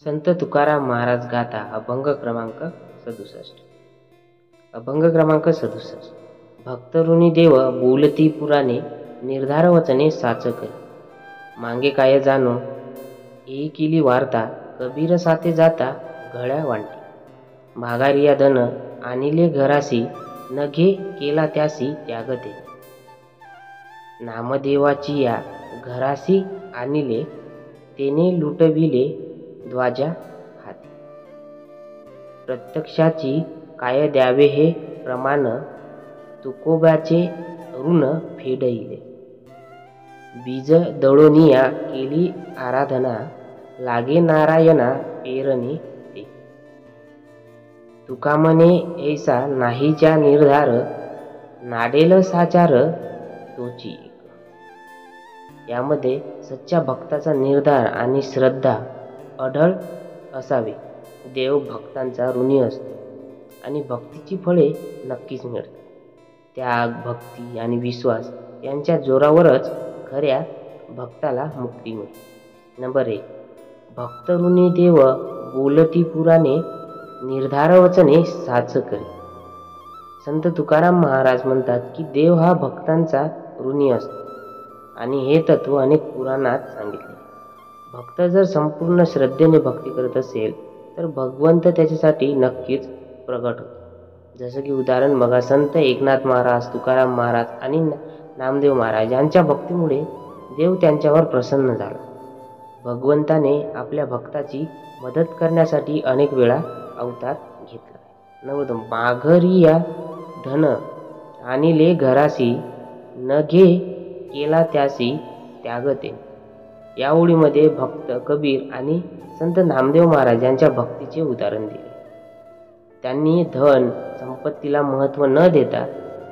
संत तुकाराम महाराज गाथा अभंग क्रमांक 67. अभंग क्रमांक 67. भक्तऋणी देव बोलती पुराणे, निर्धार वचने साच करी. मांगे काय जाणो ही केली वार्ता, कबीर साथे जाता गळ्या वांटी. माघारिया धन आणिले घरासी, नघे केला त्यासी त्याग ते. नामदेवाची या घरासी आणिले, तेने लुटविले ध्वजा हाती. प्रत्यक्षाची काय द्यावे हे प्रमाण, तुकोबाचे ऋण फेडईले. बीज दळोनिया केली आराधना, लागे नारायणा पेरणे ते. तुका म्हणे ऐसा नाहीच्या निर्धार, नाडेल साचार तोची एक. यामध्ये सच्च्या भक्ताचा निर्धार आणि श्रद्धा अढळ असावे. देव भक्तांचा ऋणी असतो आणि भक्तीची फळे नक्कीच मिळतात. त्याग, भक्ती आणि विश्वास यांच्या जोरावरच खऱ्या भक्ताला मुक्ती मिळते. नंबर 1. भक्त ऋणी देव बोलती पुराणे, निर्धार वचने साच करी. संत तुकाराम महाराज म्हणतात की देव हा भक्तांचा ऋणी असतो आणि हे तत्व अनेक पुराणात सांगितले. भक्त जर संपूर्ण श्रद्धेने भक्ती करत असेल तर भगवंत त्याच्यासाठी नक्कीच प्रगट होतो. जसं की उदाहरण बघा, संत एकनाथ महाराज, तुकाराम महाराज आणि नामदेव महाराज यांच्या भक्तीमुळे देव त्यांच्यावर प्रसन्न झाला. भगवंताने आपल्या भक्ताची मदत करण्यासाठी अनेक वेळा अवतार घेतला. नंबर 2. माघारिया धन आणिले घरासी, नघे केला त्यासी त्याग ते. या ओळीमध्ये भक्त कबीर आणि संत नामदेव महाराज यांच्या भक्तीचे उदाहरण दिले. त्यांनी धन संपत्तीला महत्त्व न देता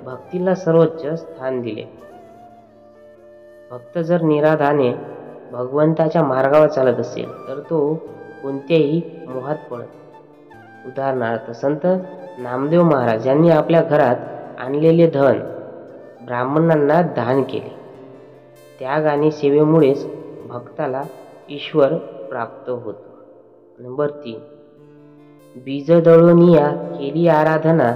भक्तीला सर्वोच्च स्थान दिले. भक्त जर निराधाने भगवंताच्या मार्गावर चालत असेल तर तो कोणत्याही मोहात पडत. उदाहरणार्थ संत नामदेव महाराज यांनी आपल्या घरात आणलेले धन ब्राह्मणांना दान केले. त्याग आणि सेवेमुळेच भक्ताला ईश्वर प्राप्त होतो. नंबर 3. बीज दळोनिया केली आराधना,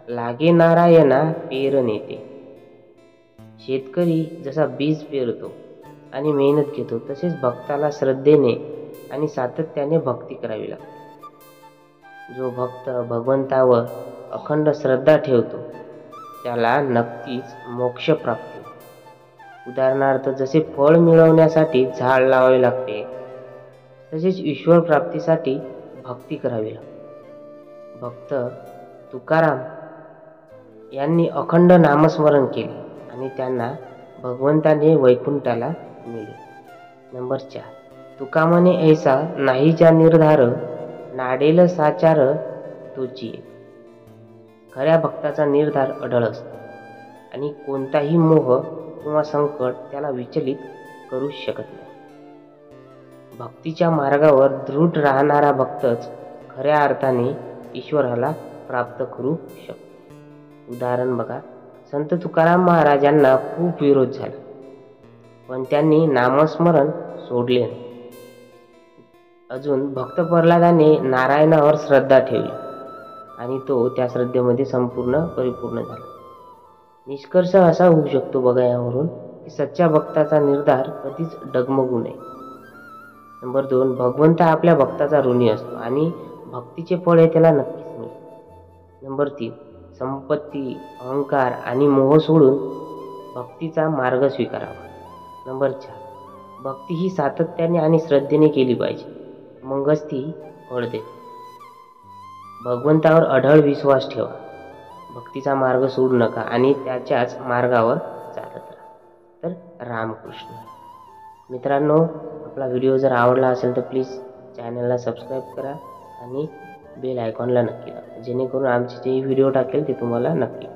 लागे नारायणा पेरणे ते. शेतकरी जसा बीज पेरतो आणि मेहनत घेतो, तसेच भक्ताला श्रद्धेने आणि सातत्याने भक्ती करावी लागते. जो भक्त भगवंतावर अखंड श्रद्धा ठेवतो त्याला नक्कीच मोक्ष प्राप्ती. उदाहरणार्थ जसे फळ मिळवण्यासाठी झाड लावावे लागते, तसेच ईश्वर प्राप्तीसाठी भक्ती करावी लागते. भक्त तुकाराम यांनी अखंड नामस्मरण केले आणि त्यांना भगवंताने वैकुंठाला नेले. नंबर 4. तुका म्हणे ऐसा नाहीच्या निर्धार, नाडेल साचार तोची एक. खऱ्या भक्ताचा निर्धार अढळ असतो आणि कोणताही मोह किंवा संकट त्याला विचलित करू शकत नाही. भक्तीच्या मार्गावर दृढ राहणारा भक्तच खऱ्या अर्थाने ईश्वराला प्राप्त करू शकतो. उदाहरण बघा, संत तुकाराम महाराज यांना खूप विरोध झाला, पण त्यांनी नामस्मरण सोडले नाही. अजून भक्त प्रल्हादाने नारायणावर श्रद्धा ठेवली आणि तो त्या श्रद्धेमध्ये संपूर्ण परिपूर्ण झाला. निष्कर्ष असा होऊ शकतो बघा यावरून की सच्च्या भक्ताचा निर्धार कधीच डगमगू नये. नंबर 2. भगवंत आपल्या भक्ताचा ऋणी असतो आणि भक्तीचे फळ हे त्याला नक्कीच मिळते. नंबर 3. संपत्ती, अहंकार आणि मोह सोडून भक्तीचा मार्ग स्वीकारावा. नंबर 4. भक्ती ही सातत्याने आणि श्रद्धेने केली पाहिजे, मगच ती फळ देते. भगवंतावर अढळ विश्वास ठेवा, भक्तीचा मार्ग सोडू नका आणि त्याच्याच मार्गावर चालत राहा. तर रामकृष्ण. मित्रांनो, आपला व्हिडिओ जर आवडला असेल तर प्लीज चॅनलला सबस्क्राईब करा आणि बेल आयकॉनला नक्की दाबा, जेणेकरून आमचे जे व्हिडिओ टाकेल ते तुम्हाला नक्की